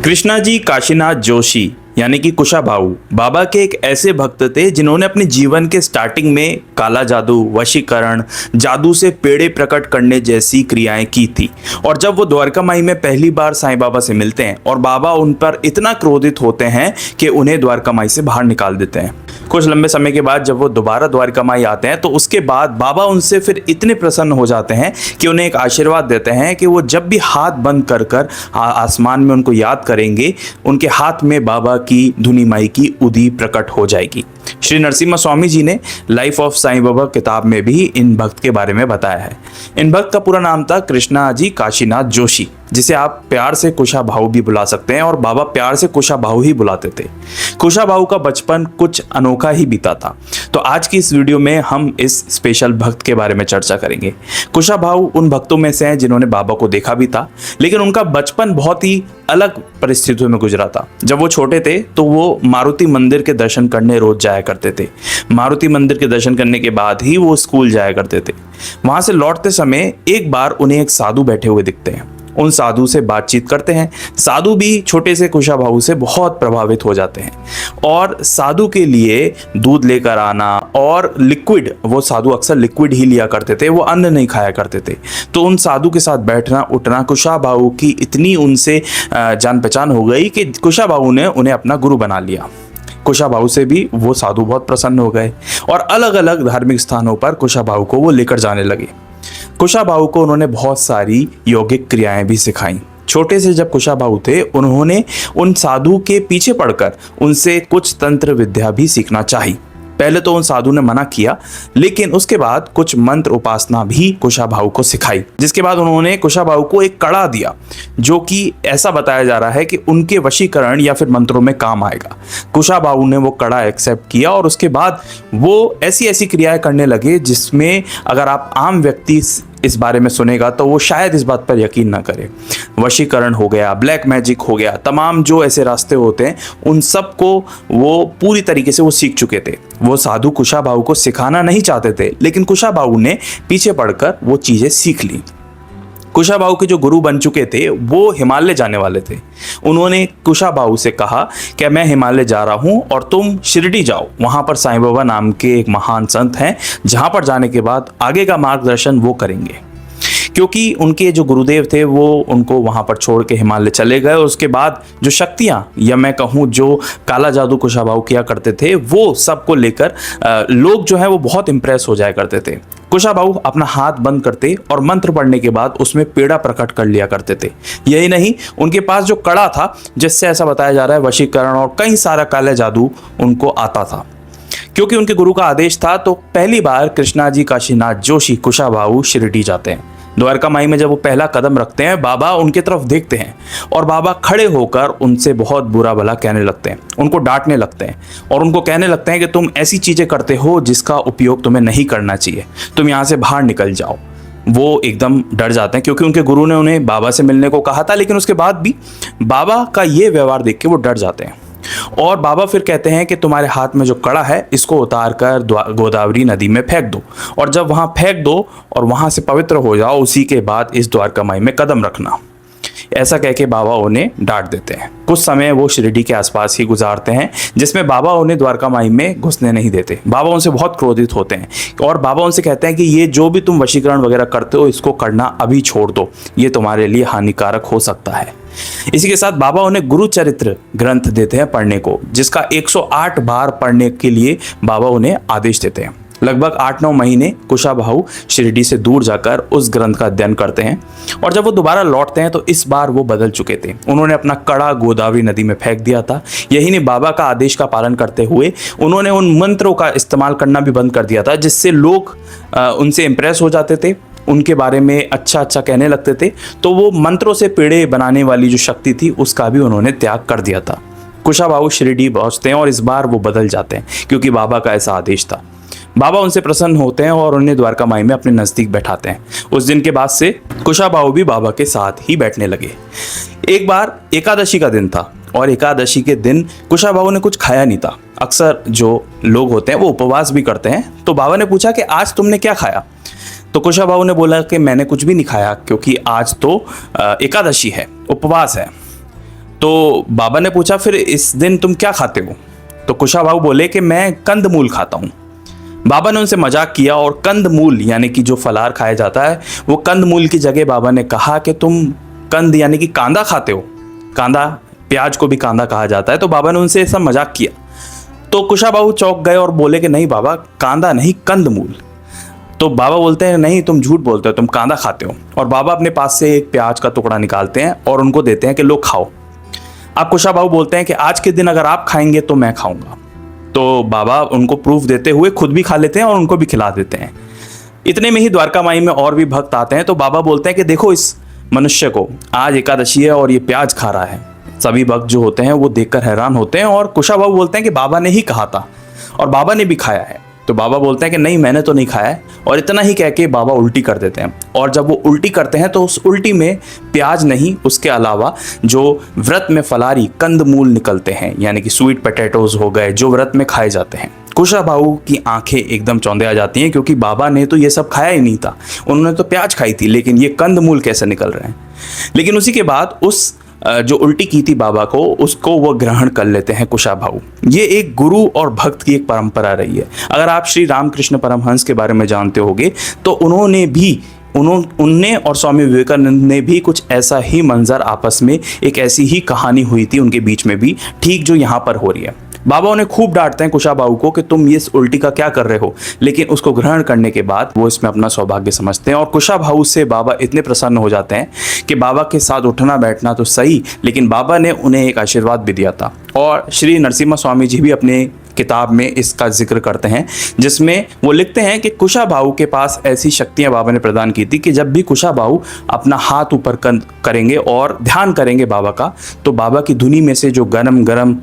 कृष्णा जी काशीनाथ जोशी यानी कि कुशाभाऊ बाबा के एक ऐसे भक्त थे जिन्होंने अपने जीवन के स्टार्टिंग में काला जादू, वशीकरण, जादू से पेड़े प्रकट करने जैसी क्रियाएं की थी। और जब वो द्वारका माई में पहली बार साईं बाबा से मिलते हैं और बाबा उन पर इतना क्रोधित होते हैं कि उन्हें द्वारका माई से बाहर निकाल देते हैं। कुछ लंबे समय के बाद जब वो दोबारा द्वारका माई आते हैं तो उसके बाद बाबा उनसे फिर इतने प्रसन्न हो जाते हैं कि उन्हें एक आशीर्वाद देते हैं कि वो जब भी हाथ बंद कर कर आसमान में उनको याद करेंगे, उनके हाथ में बाबा की धुनी माई की उदी प्रकट हो जाएगी। श्री नरसिम्हा स्वामी जी ने लाइफ ऑफ साईं बाबा किताब में भी इन भक्त के बारे में बताया है। इन भक्त का पूरा नाम था कृष्णा जी काशीनाथ जोशी, जिसे आप प्यार से कुशाभाऊ भी बुला सकते हैं और बाबा प्यार से कुशाभाऊ ही बुलाते थे। कुशाभाऊ का बचपन कुछ अनोखा ही बीता था। तो आज की इस वीडियो में हम इस स्पेशल भक्त के बारे में चर्चा करेंगे। कुशाभाऊ उन भक्तों में से हैं जिन्होंने बाबा को देखा भी था, लेकिन उनका बचपन बहुत ही अलग परिस्थितियों में गुजरा था। जब वो छोटे थे तो वो मारुति मंदिर के दर्शन करने रोज जाया करते थे। मारुति मंदिर के दर्शन करने के बाद ही वो स्कूल जाया करते थे। वहां से लौटते समय एक बार उन्हें एक साधु बैठे हुए दिखते हैं। उन साधु से बातचीत करते हैं। साधु भी छोटे से कुशाभाऊ से बहुत प्रभावित हो जाते हैं और साधु के लिए दूध लेकर आना और लिक्विड, वो साधु अक्सर लिक्विड ही लिया करते थे, वो अन्न नहीं खाया करते थे। तो उन साधु के साथ बैठना उठना कुशाभाऊ की इतनी उनसे जान पहचान हो गई कि कुशाभाऊ ने उन्हें अपना गुरु बना लिया। कुशाभाऊ से भी वो साधु बहुत प्रसन्न हो गए और अलग अलग धार्मिक स्थानों पर कुशाभाऊ को वो लेकर जाने लगे। कुशाभाऊ को उन्होंने बहुत सारी यौगिक क्रियाएं भी सिखाई। छोटे से जब कुशाभाऊ थे उन्होंने उन साधु के पीछे पड़कर उनसे कुछ तंत्र विद्या भी सीखना चाहिए। पहले तो उन साधु ने मना किया, लेकिन उसके बाद कुछ मंत्र उपासना भी कुशाभाऊ को सिखाई, जिसके बाद उन्होंने कुशाभाऊ को एक कड़ा दिया जो कि ऐसा बताया जा रहा है कि उनके वशीकरण या फिर मंत्रों में काम आएगा। कुशाभाऊ ने वो कड़ा एक्सेप्ट किया और उसके बाद वो ऐसी ऐसी क्रियाएं करने लगे जिसमें अगर आप आम व्यक्ति इस बारे में सुनेगा तो वो शायद इस बात पर यकीन ना करे। वशीकरण हो गया, ब्लैक मैजिक हो गया, तमाम जो ऐसे रास्ते होते हैं उन सब को वो पूरी तरीके से वो सीख चुके थे। वो साधु कुशाभाऊ को सिखाना नहीं चाहते थे, लेकिन कुशाभाऊ ने पीछे पड़कर वो चीजें सीख ली। कुशाभाऊ के जो गुरु बन चुके थे वो हिमालय जाने वाले थे। उन्होंने कुशाभाऊ से कहा कि मैं हिमालय जा रहा हूं और तुम शिरडी जाओ, वहां पर साईं बाबा नाम के एक महान संत हैं, जहां पर जाने के बाद आगे का मार्गदर्शन वो करेंगे। क्योंकि उनके जो गुरुदेव थे वो उनको वहां पर छोड़ के हिमालय चले गए। उसके बाद जो शक्तियां या मैं कहूँ जो काला जादू कुशाभाऊ किया करते थे वो सबको लेकर लोग जो है वो बहुत इंप्रेस हो जाया करते थे। कुशाभाऊ अपना हाथ बंद करते और मंत्र पढ़ने के बाद उसमें पेड़ा प्रकट कर लिया करते थे। यही नहीं, उनके पास जो कड़ा था जिससे ऐसा बताया जा रहा है वशीकरण और कई सारा काला जादू उनको आता था। क्योंकि उनके गुरु का आदेश था तो पहली बार कृष्णा जी काशीनाथ जोशी कुशाभाऊ शिरडी जाते हैं। द्वारका माई में जब वो पहला कदम रखते हैं बाबा उनके तरफ देखते हैं और बाबा खड़े होकर उनसे बहुत बुरा भला कहने लगते हैं, उनको डांटने लगते हैं और उनको कहने लगते हैं कि तुम ऐसी चीज़ें करते हो जिसका उपयोग तुम्हें नहीं करना चाहिए, तुम यहाँ से बाहर निकल जाओ। वो एकदम डर जाते हैं क्योंकि उनके गुरु ने उन्हें बाबा से मिलने को कहा था, लेकिन उसके बाद भी बाबा का ये व्यवहार देख के वो डर जाते हैं। और बाबा फिर कहते हैं कि तुम्हारे हाथ में जो कड़ा है इसको उतार कर गोदावरी नदी में फेंक दो और जब वहां फेंक दो और वहां से पवित्र हो जाओ, उसी के बाद इस द्वारका माई में कदम रखना। ऐसा कह के बाबा उन्हें डांट देते हैं। कुछ समय वो शिरडी के आसपास ही गुजारते हैं जिसमें बाबा उन्हें द्वारका माई में घुसने नहीं देते। बाबा उनसे बहुत क्रोधित होते हैं और बाबा उनसे कहते हैं कि ये जो भी तुम वशीकरण वगैरह करते हो इसको करना अभी छोड़ दो, ये तुम्हारे लिए हानिकारक हो सकता है। इसी के साथ बाबा उन्हें गुरु चरित्र ग्रंथ देते हैं पढ़ने को, जिसका 108 बार पढ़ने के लिए बाबा उन्हें आदेश देते हैं। लगभग 8-9 महीने कुशाभाऊ शिरडी से दूर जाकर उस ग्रंथ का अध्ययन करते हैं और जब वो दोबारा लौटते हैं तो इस बार वो बदल चुके थे। उन्होंने अपना कड़ा गोदावरी नदी में फेंक दिया था। यही नहीं, बाबा का आदेश का पालन करते हुए उन्होंने उन मंत्रों का इस्तेमाल करना भी बंद कर दिया था जिससे लोग उनसे इम्प्रेस हो जाते थे, उनके बारे में अच्छा अच्छा कहने लगते थे। तो वो मंत्रों से पेड़े बनाने वाली जो शक्ति थी उसका भी उन्होंने त्याग कर दिया था। कुशाभाऊ शिरडी पहुंचते हैं और इस बार वो बदल जाते हैं क्योंकि बाबा का ऐसा आदेश था। बाबा उनसे प्रसन्न होते हैं और उन्हें द्वारका माई में अपने नजदीक बैठाते हैं। उस दिन के बाद से कुशाभाऊ भी बाबा के साथ ही बैठने लगे। एक बार एकादशी का दिन था और एकादशी के दिन कुशाभाऊ ने कुछ खाया नहीं था। अक्सर जो लोग होते हैं वो उपवास भी करते हैं। तो बाबा ने पूछा कि आज तुमने क्या खाया? तो कुशाभाऊ ने बोला कि मैंने कुछ भी नहीं खाया क्योंकि आज तो एकादशी है, उपवास है। तो बाबा ने पूछा फिर इस दिन तुम क्या खाते हो? तो कुशाभाऊ बोले कि मैं कंदमूल खाता हूँ। बाबा ने उनसे मजाक किया और कंदमूल यानी कि जो फलार खाया जाता है वो कंदमूल की जगह बाबा ने कहा कि तुम कंद यानी कि कांदा खाते हो। कांदा, प्याज को भी कांदा कहा जाता है। तो बाबा ने उनसे ऐसा मजाक किया। तो कुशाभाऊ चौंक गए और बोले कि नहीं बाबा, कांदा नहीं, कंदमूल। तो बाबा बोलते हैं नहीं, तुम झूठ बोलते हो, तुम कांदा खाते हो। और बाबा अपने पास से एक प्याज का टुकड़ा निकालते हैं और उनको देते हैं कि लो खाओ। अब कुशाभाऊ बोलते हैं कि आज के दिन अगर आप खाएंगे तो मैं खाऊंगा। तो बाबा उनको प्रूफ देते हुए खुद भी खा लेते हैं और उनको भी खिला देते हैं। इतने में ही द्वारका माई में और भी भक्त आते हैं। तो बाबा बोलते हैं कि देखो इस मनुष्य को, आज एकादशी है और ये प्याज खा रहा है। सभी भक्त जो होते हैं वो देखकर हैरान होते हैं और कुशाभाऊ बोलते हैं कि बाबा ने ही कहा था और बाबा ने भी खाया है। तो बाबा बोलते हैं कि नहीं, मैंने तो नहीं खाया है। और इतना ही कह के बाबा उल्टी कर देते हैं। और जब वो उल्टी करते हैं तो उस उल्टी में प्याज नहीं, उसके अलावा जो व्रत में फलारी कंदमूल निकलते हैं यानी कि स्वीट पोटैटोज हो गए जो व्रत में खाए जाते हैं। कुशाभाऊ की आंखें एकदम चौंधे आ जाती हैं क्योंकि बाबा ने तो ये सब खाया ही नहीं था। उन्होंने तो प्याज खाई थी, लेकिन ये कंदमूल कैसे निकल रहे हैं। लेकिन उसी के बाद उस जो उल्टी की थी बाबा को, उसको वो ग्रहण कर लेते हैं कुशाभाऊ। ये एक गुरु और भक्त की एक परंपरा रही है। अगर आप श्री रामकृष्ण परमहंस के बारे में जानते होंगे तो उनने और स्वामी विवेकानंद ने भी कुछ ऐसा ही मंजर, आपस में एक ऐसी ही कहानी हुई थी उनके बीच में भी, ठीक जो यहाँ पर हो रही है। बाबा उन्हें खूब डांटते हैं कुशाभाऊ को कि तुम ये उल्टी का क्या कर रहे हो, लेकिन उसको ग्रहण करने के बाद वो इसमें अपना सौभाग्य समझते हैं। और कुशाभाऊ से बाबा इतने प्रसन्न हो जाते हैं कि बाबा के साथ उठना बैठना तो सही, लेकिन बाबा ने उन्हें एक आशीर्वाद भी दिया था। और श्री नरसिम्हा स्वामी जी भी अपने किताब में इसका जिक्र करते हैं, जिसमें वो लिखते हैं कि कुशाभाऊ के पास ऐसी शक्तियां बाबा ने प्रदान की थी कि जब भी कुशाभाऊ अपना हाथ ऊपर करेंगे और ध्यान करेंगे बाबा का, तो बाबा की धुनी में से जो गरम गरम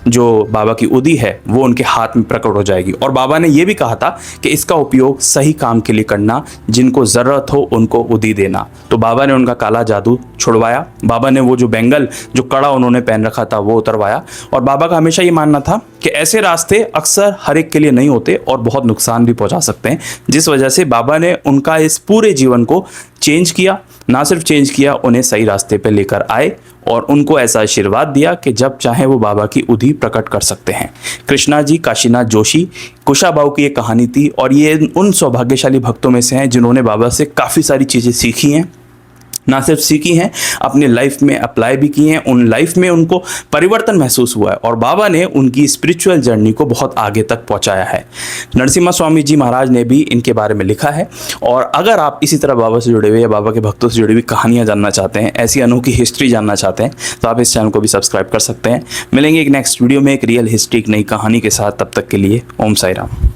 जो बाबा की उदी है वो उनके हाथ में प्रकट हो जाएगी। और बाबा ने ये भी कहा था कि इसका उपयोग सही काम के लिए करना, जिनको ज़रूरत हो उनको उदी देना। तो बाबा ने उनका काला जादू छुड़वाया। बाबा ने वो जो बैंगल, जो कड़ा उन्होंने पहन रखा था वो उतरवाया। और बाबा का हमेशा ये मानना था कि ऐसे रास्ते अक्सर हर एक के लिए नहीं होते और बहुत नुकसान भी पहुंचा सकते हैं, जिस वजह से बाबा ने उनका इस पूरे जीवन को चेंज किया। ना सिर्फ चेंज किया, उन्हें सही रास्ते पे लेकर आए और उनको ऐसा आशीर्वाद दिया कि जब चाहे वो बाबा की उदी प्रकट कर सकते हैं। कृष्णा जी काशीनाथ जोशी, कुशाभाऊ की ये कहानी थी और ये उन सौभाग्यशाली भक्तों में से हैं जिन्होंने बाबा से काफ़ी सारी चीज़ें सीखी हैं। ना सिर्फ सीखी हैं, अपने लाइफ में अप्लाई भी की हैं। उन लाइफ में उनको परिवर्तन महसूस हुआ है और बाबा ने उनकी स्पिरिचुअल जर्नी को बहुत आगे तक पहुंचाया है। नरसिम्हा स्वामी जी महाराज ने भी इनके बारे में लिखा है। और अगर आप इसी तरह बाबा से जुड़े हुए या बाबा के भक्तों से जुड़ी हुई कहानियां जानना चाहते हैं, ऐसी अनोखी हिस्ट्री जानना चाहते हैं, तो आप इस चैनल को भी सब्सक्राइब कर सकते हैं। मिलेंगे एक नेक्स्ट वीडियो में एक रियल हिस्ट्री, एक नई कहानी के साथ। तब तक के लिए ओम साई राम।